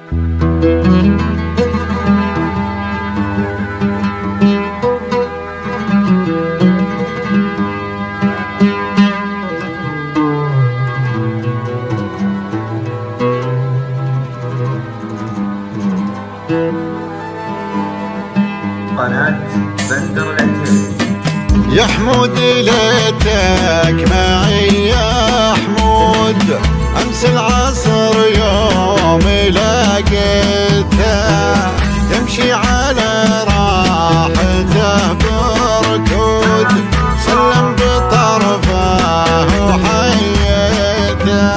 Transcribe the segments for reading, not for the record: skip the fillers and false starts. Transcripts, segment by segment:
قناة بندر العتيبي. يا حمود ليتك معي يا حمود، امس العصر يوم لقيته يمشي على راحته بركود، سلم بطرفه وحيته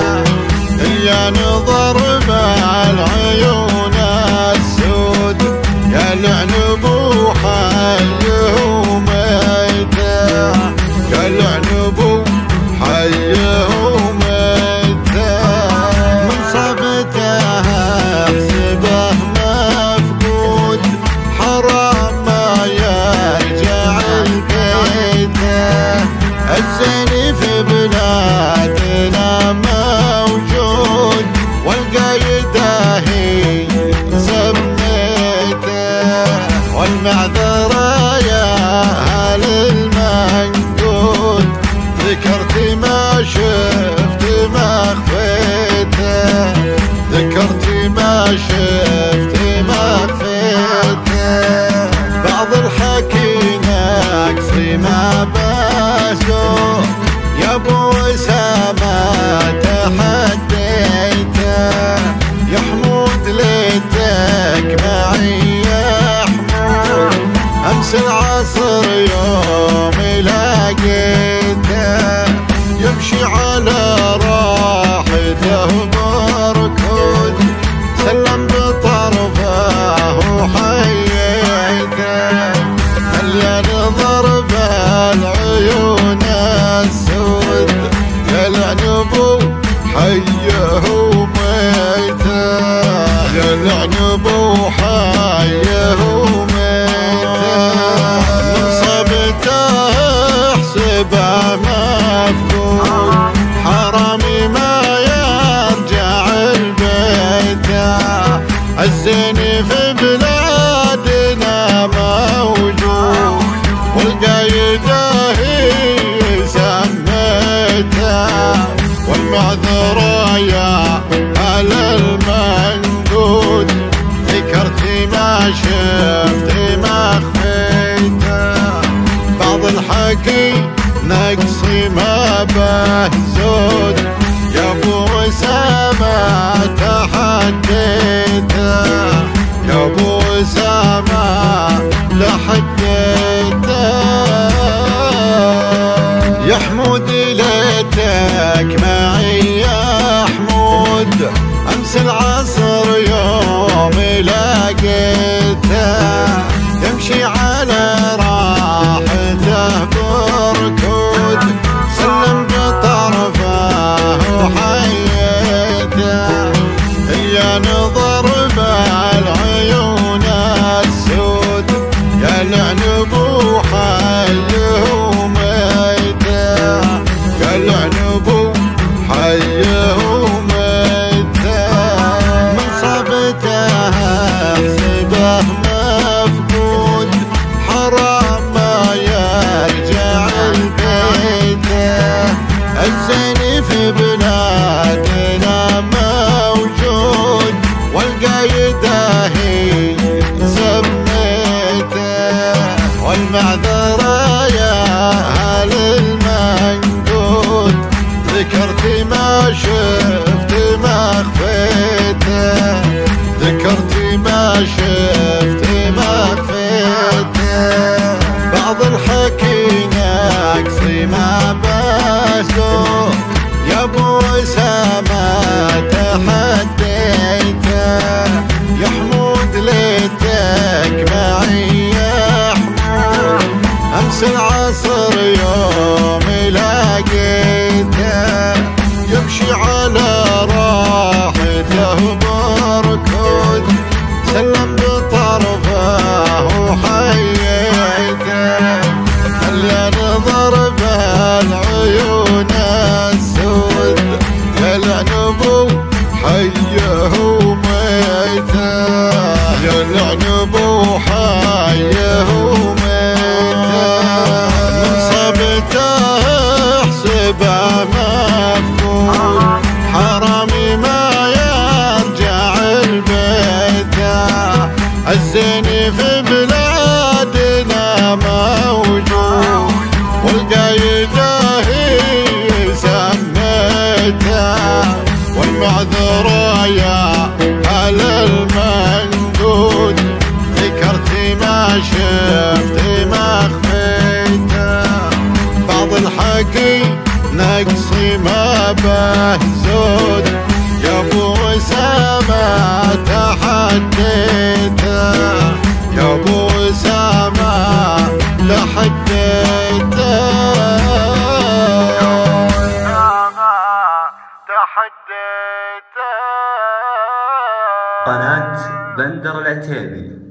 يا نظر بالعيون السود، يا لعنب وحيه وميته، يا لعنب وحيه وميته، من صبته احسبه مفقود، حرام ما يرجع لبيته، الزين في بلادنا موجود، والقايده هي سميته، والمعذره يا اهل المنقول، ذكرت ما شفت ما خفيته، ذكرت ما شفت ما خفيته، بعض الحكي نقصي ما بسوق، يا ابو اسامه تحديته، يا حمود ليتك معي يا حمود، امس العصر يوم لقيته يمشي على راحته بركود، سلم بطرفه وحيته، مليان ضرب العيون السود، يا لعنب وحيه وميته، يا لعنب وحيه وميته، من صبته احسبه مفقود، حرامي ما يرجع لبيته، الزين في بلادنا موجود، والقايده هي سميته، والمعذره يا اهل المنقود، ذكرت ما شفت ما خفيته، بعض الحكي نقصي ما به زود، يا ابو اسامه تحديته، يا ابو اسامه تحديته، يا حمود ليتك معي يا حمود، امس العصر يوم لقيته يمشي على راحته بركود، سلم بطرفه وحيته، يا نظر بالعيون السود، يا لعنب وحيه وميته، يا لعنب وحيه وميته، من صبته احسبه مفقود، حرام ما يرجع لبيته، الزين في بلادنا موجود، والقايده هي سميته، والمعذره يا اهل المنقود، ذكرت ما شفت ما خفيته، ذكرت ما شفت ما خفيته، بعض الحكي نقصي ما بسوق، يا ابو اسامه تحديته، يا حمود ليتك معي يا حمود، امس العصر يوم لقيته يمشي على راحته بركود، سلم بطرفه وحيته، مليان ضرب العيون السود، يا لعنب وحيه وميته. يلعن بوحيه وميته من صبته احسبه مفقود حرامي ما يرجع البيته الزيني في بلادنا موجود والقايده هي سميته والمعذره يا هل المندود ذكرتي ما شفتي ما خفيته بعض الحكي نقصي ما به زود يا ابو اسامه تحديته يا ابو اسامه تحديته قناة بندر العتيبي.